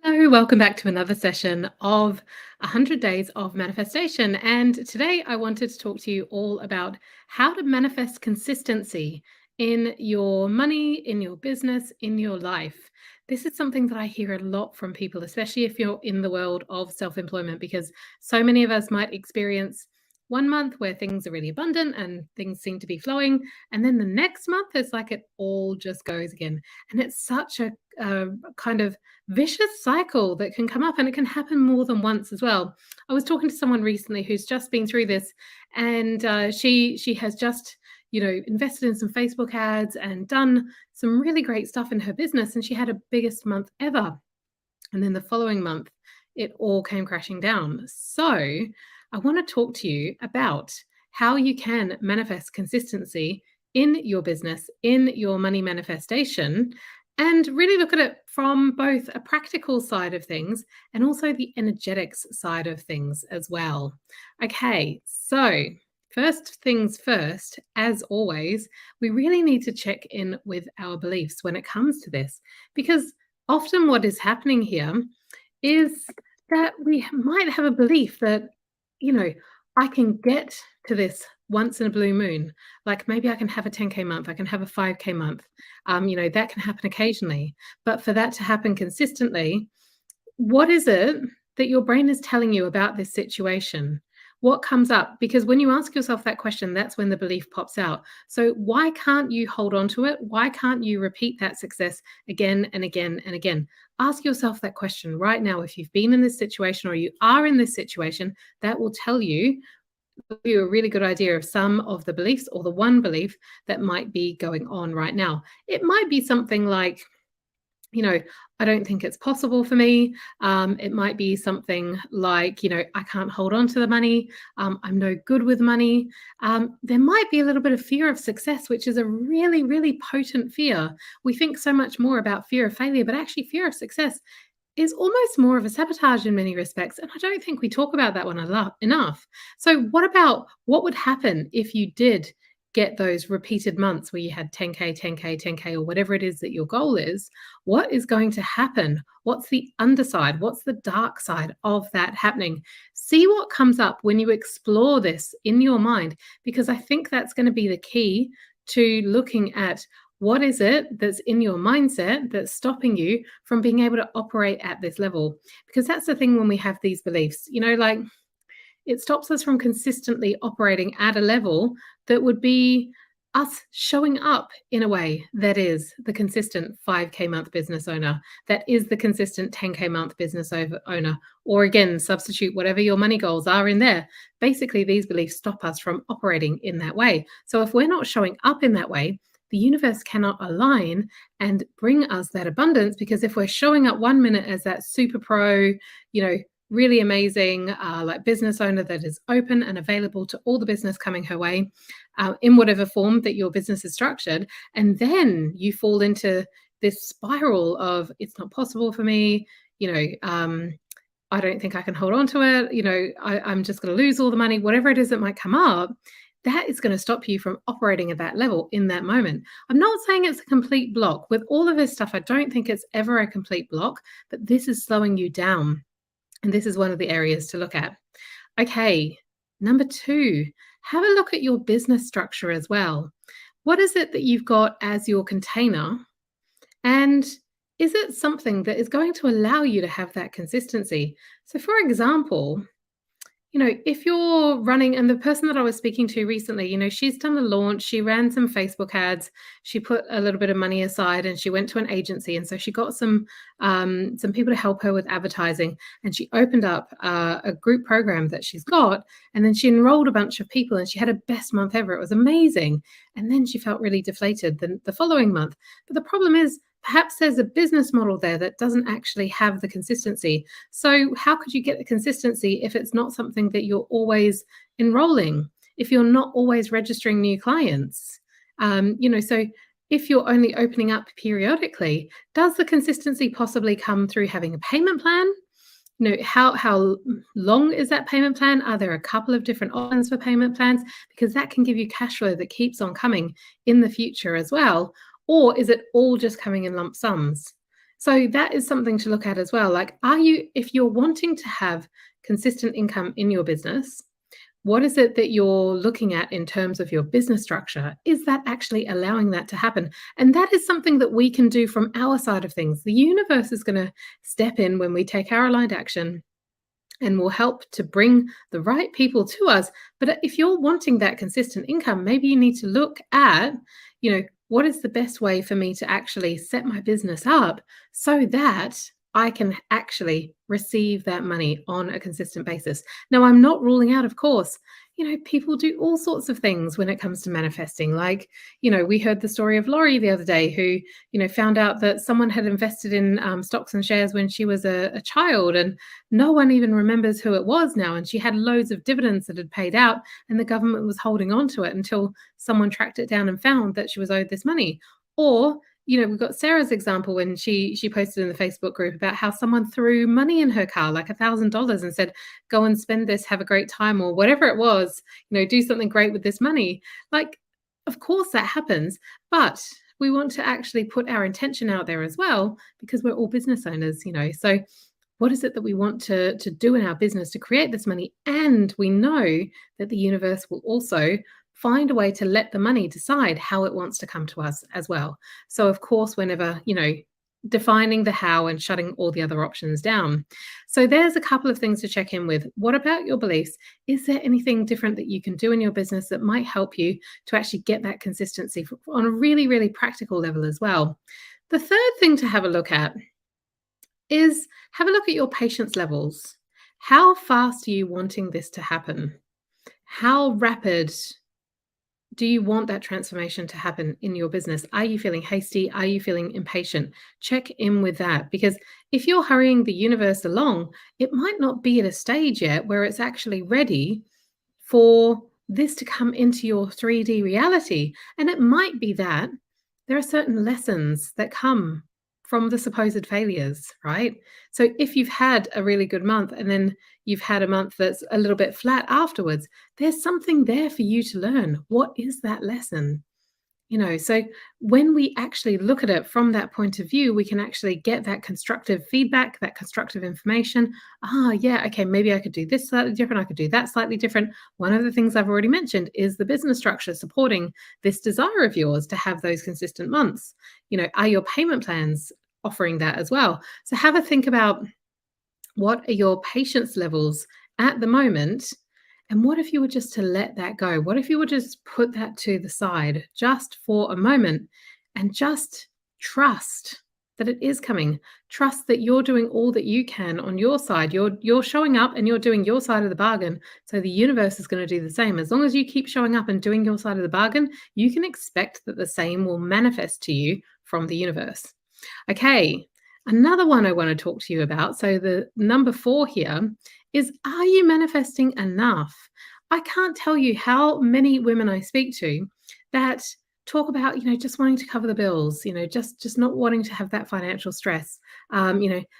Hello, welcome back to another session of 100 Days of Manifestation. And today I wanted to talk to you all about how to manifest consistency in your money, in your business, in your life. This is something that I hear a lot from people, especially if you're in the world of self employment, because so many of us might experience 1 month where things are really abundant and things seem to be flowing. And then the next month, it's like it all just goes again. And it's such a kind of vicious cycle that can come up, and it can happen more than once as well. I was talking to someone recently who's just been through this, and she has just invested in some Facebook ads and done some really great stuff in her business, and she had her biggest month ever. And then the following month, it all came crashing down. So I want to talk to you about how you can manifest consistency in your business, in your money manifestation, and really look at it from both a practical side of things and also the energetics side of things as well. Okay, so first things first, as always, we really need to check in with our beliefs when it comes to this, because often what is happening here is that we might have a belief that, you know, I can get to this once in a blue moon. Like maybe I can have a 10K month, I can have a 5K month. That can happen occasionally. But for that to happen consistently, what is it that your brain is telling you about this situation? What comes up? Because when you ask yourself that question, that's when the belief pops out. So why can't you hold on to it? Why can't you repeat that success again and again and again? Ask yourself that question right now. If you've been in this situation or you are in this situation, that will tell you a really good idea of some of the beliefs or the one belief that might be going on right now. It might be something like, I don't think it's possible for me. It might be something like, I can't hold on to the money. I'm no good with money. There might be a little bit of fear of success, which is a really, really potent fear. We think so much more about fear of failure, but actually fear of success is almost more of a sabotage in many respects. And I don't think we talk about that one enough. So what would happen if you did get those repeated months where you had 10K, 10K, 10K, or whatever it is that your goal is? What is going to happen? What's the underside? What's the dark side of that happening? See what comes up when you explore this in your mind, because I think that's going to be the key to looking at what is it that's in your mindset that's stopping you from being able to operate at this level. Because that's the thing when we have these beliefs, like it stops us from consistently operating at a level that would be us showing up in a way that is the consistent 5K month business owner, that is the consistent 10K month business owner, or again, substitute whatever your money goals are in there. Basically, these beliefs stop us from operating in that way. So if we're not showing up in that way, the universe cannot align and bring us that abundance, because if we're showing up 1 minute as that super pro, really amazing, like business owner that is open and available to all the business coming her way in whatever form that your business is structured. And then you fall into this spiral of it's not possible for me, I don't think I can hold on to it, I'm just going to lose all the money, whatever it is that might come up. That is going to stop you from operating at that level in that moment. I'm not saying it's a complete block. With all of this stuff, I don't think it's ever a complete block, but this is slowing you down. And this is one of the areas to look at. Okay, number 2, have a look at your business structure as well. What is it that you've got as your container? And is it something that is going to allow you to have that consistency? So for example, if you're running, and the person that I was speaking to recently, she's done a launch, she ran some Facebook ads, she put a little bit of money aside and she went to an agency. And so she got some people to help her with advertising, and she opened up a group program that she's got. And then she enrolled a bunch of people and she had her best month ever. It was amazing. And then she felt really deflated the following month. But the problem is, perhaps there's a business model there that doesn't actually have the consistency. So how could you get the consistency if it's not something that you're always enrolling, if you're not always registering new clients? So if you're only opening up periodically, does the consistency possibly come through having a payment plan? How long is that payment plan? Are there a couple of different options for payment plans? Because that can give you cash flow that keeps on coming in the future as well. Or is it all just coming in lump sums? So that is something to look at as well. Like, if you're wanting to have consistent income in your business, what is it that you're looking at in terms of your business structure? Is that actually allowing that to happen? And that is something that we can do from our side of things. The universe is going to step in when we take our aligned action and will help to bring the right people to us. But if you're wanting that consistent income, maybe you need to look at, what is the best way for me to actually set my business up so that I can actually receive that money on a consistent basis. Now, I'm not ruling out, of course, people do all sorts of things when it comes to manifesting. Like, we heard the story of Laurie the other day who, found out that someone had invested in stocks and shares when she was a child, and no one even remembers who it was now. And she had loads of dividends that had paid out, and the government was holding on to it until someone tracked it down and found that she was owed this money. Or we've got Sarah's example when she posted in the Facebook group about how someone threw money in her car, like $1,000, and said, "Go and spend this, have a great time," or whatever it was. Do something great with this money. Like, of course that happens, but we want to actually put our intention out there as well, because we're all business owners. So what is it that we want to do in our business to create this money? And we know that the universe will also find a way to let the money decide how it wants to come to us as well. So, of course, whenever, defining the how and shutting all the other options down. So there's a couple of things to check in with. What about your beliefs? Is there anything different that you can do in your business that might help you to actually get that consistency on a really, really practical level as well? The third thing to have a look at is have a look at your patience levels. How fast are you wanting this to happen? How rapid do you want that transformation to happen in your business? Are you feeling hasty? Are you feeling impatient? Check in with that, because if you're hurrying the universe along, it might not be at a stage yet where it's actually ready for this to come into your 3D reality. And it might be that there are certain lessons that come from the supposed failures, right? So if you've had a really good month and then you've had a month that's a little bit flat afterwards, there's something there for you to learn. What is that lesson? So when we actually look at it from that point of view, we can actually get that constructive feedback, that constructive information. Yeah, okay, maybe I could do this slightly different. I could do that slightly different. One of the things I've already mentioned is the business structure supporting this desire of yours to have those consistent months. Are your payment plans offering that as well? So have a think about, what are your patience levels at the moment? And what if you were just to let that go? What if you were just put that to the side just for a moment and just trust that it is coming? Trust that you're doing all that you can on your side. You're showing up and you're doing your side of the bargain. So the universe is going to do the same. As long as you keep showing up and doing your side of the bargain, you can expect that the same will manifest to you from the universe. Okay, another one I want to talk to you about. So the number 4 here is, are you manifesting enough? I can't tell you how many women I speak to that talk about, just wanting to cover the bills, just not wanting to have that financial stress,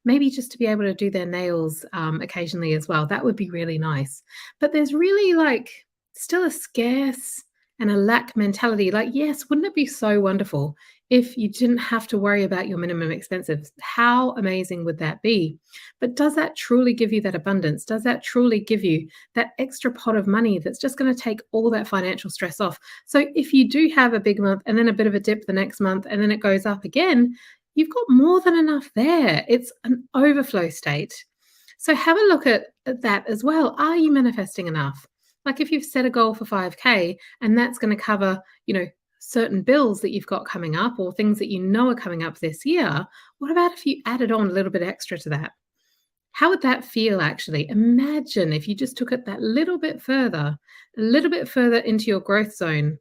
maybe just to be able to do their nails occasionally as well. That would be really nice. But there's really still a scarce and a lack mentality. Like, yes, wouldn't it be so wonderful if you didn't have to worry about your minimum expenses? How amazing would that be? But does that truly give you that abundance? Does that truly give you that extra pot of money that's just going to take all that financial stress off? So if you do have a big month and then a bit of a dip the next month and then it goes up again, you've got more than enough there. It's an overflow state. So have a look at that as well. Are you manifesting enough? Like, if you've set a goal for 5K and that's going to cover, certain bills that you've got coming up or things that are coming up this year, what about if you added on a little bit extra to that? How would that feel actually? Imagine if you just took it that little bit further into your growth zone,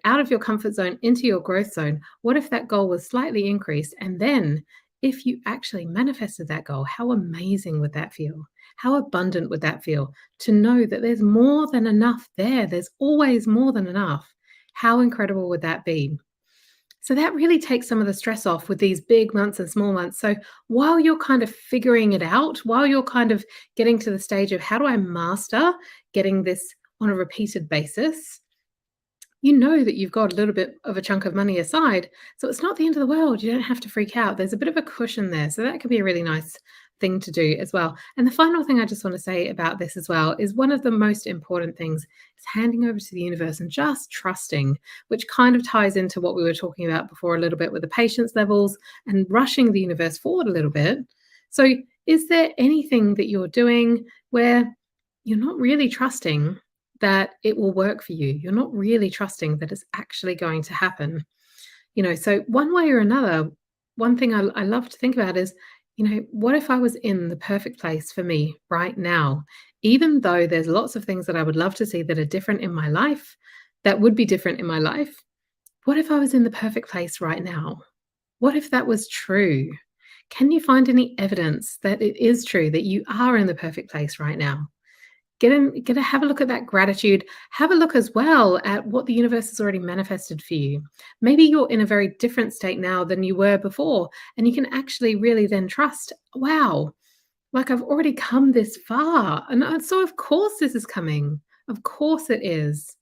out of your comfort zone into your growth zone. What if that goal was slightly increased? And then if you actually manifested that goal, how amazing would that feel? How abundant would that feel to know that there's more than enough there? There's always more than enough. How incredible would that be? So that really takes some of the stress off with these big months and small months. So while you're kind of figuring it out, while you're kind of getting to the stage of, how do I master getting this on a repeated basis? you know that you've got a little bit of a chunk of money aside. So it's not the end of the world. You don't have to freak out. There's a bit of a cushion there. So that could be a really nice thing to do as well. And the final thing I just want to say about this as well is one of the most important things is handing over to the universe and just trusting, which kind of ties into what we were talking about before a little bit with the patience levels and rushing the universe forward a little bit. So, is there anything that you're doing where you're not really trusting that it will work for you? You're not really trusting that it's actually going to happen. So one way or another, one thing I love to think about is, what if I was in the perfect place for me right now? Even though there's lots of things that I would love to see that are different in my life, that would be different in my life. What if I was in the perfect place right now? What if that was true? Can you find any evidence that it is true that you are in the perfect place right now? Get a have a look at that gratitude. Have a look as well at what the universe has already manifested for you. Maybe you're in a very different state now than you were before, and you can actually really then trust, wow, like I've already come this far. And so of course this is coming. Of course it is.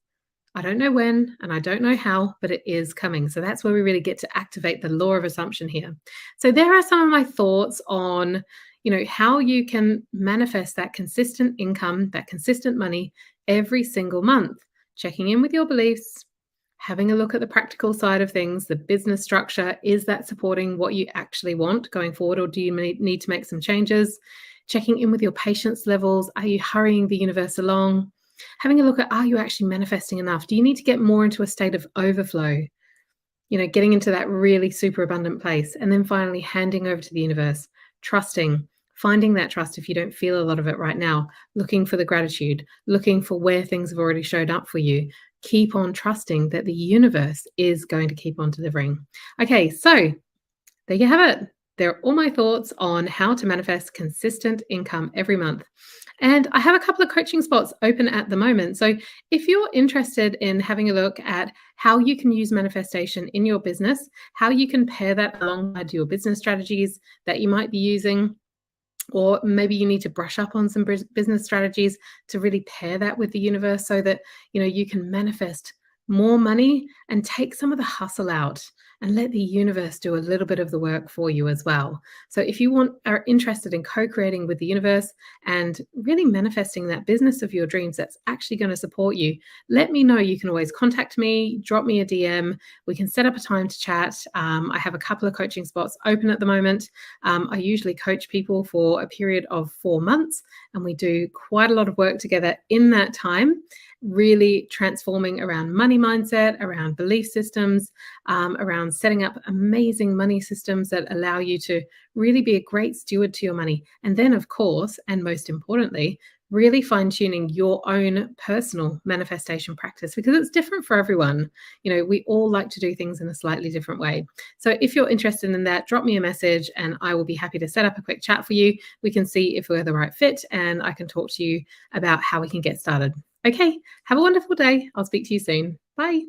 I don't know when and I don't know how, but it is coming. So that's where we really get to activate the law of assumption here. So there are some of my thoughts on, how you can manifest that consistent income, that consistent money every single month. Checking in with your beliefs, having a look at the practical side of things, the business structure. Is that supporting what you actually want going forward, or do you need to make some changes? Checking in with your patience levels. Are you hurrying the universe along? Having a look at, are you actually manifesting enough? Do you need to get more into a state of overflow? Getting into that really super abundant place. And then finally, handing over to the universe, trusting, finding that trust if you don't feel a lot of it right now, looking for the gratitude, looking for where things have already showed up for you. Keep on trusting that the universe is going to keep on delivering. Okay, so there you have it. They're all my thoughts on how to manifest consistent income every month. And I have a couple of coaching spots open at the moment. So if you're interested in having a look at how you can use manifestation in your business, how you can pair that alongside your business strategies that you might be using, or maybe you need to brush up on some business strategies to really pair that with the universe so that you can manifest more money and take some of the hustle out and let the universe do a little bit of the work for you as well. So if you are interested in co-creating with the universe and really manifesting that business of your dreams that's actually going to support you, let me know. You can always contact me, drop me a DM. We can set up a time to chat. I have a couple of coaching spots open at the moment. I usually coach people for a period of 4 months, and we do quite a lot of work together in that time, really transforming around money mindset, around belief systems, around setting up amazing money systems that allow you to really be a great steward to your money. And then, of course, and most importantly, really fine-tuning your own personal manifestation practice, because it's different for everyone. We all like to do things in a slightly different way. So if you're interested in that, drop me a message and I will be happy to set up a quick chat for you. We can see if we're the right fit and I can talk to you about how we can get started. Okay, have a wonderful day. I'll speak to you soon. Bye.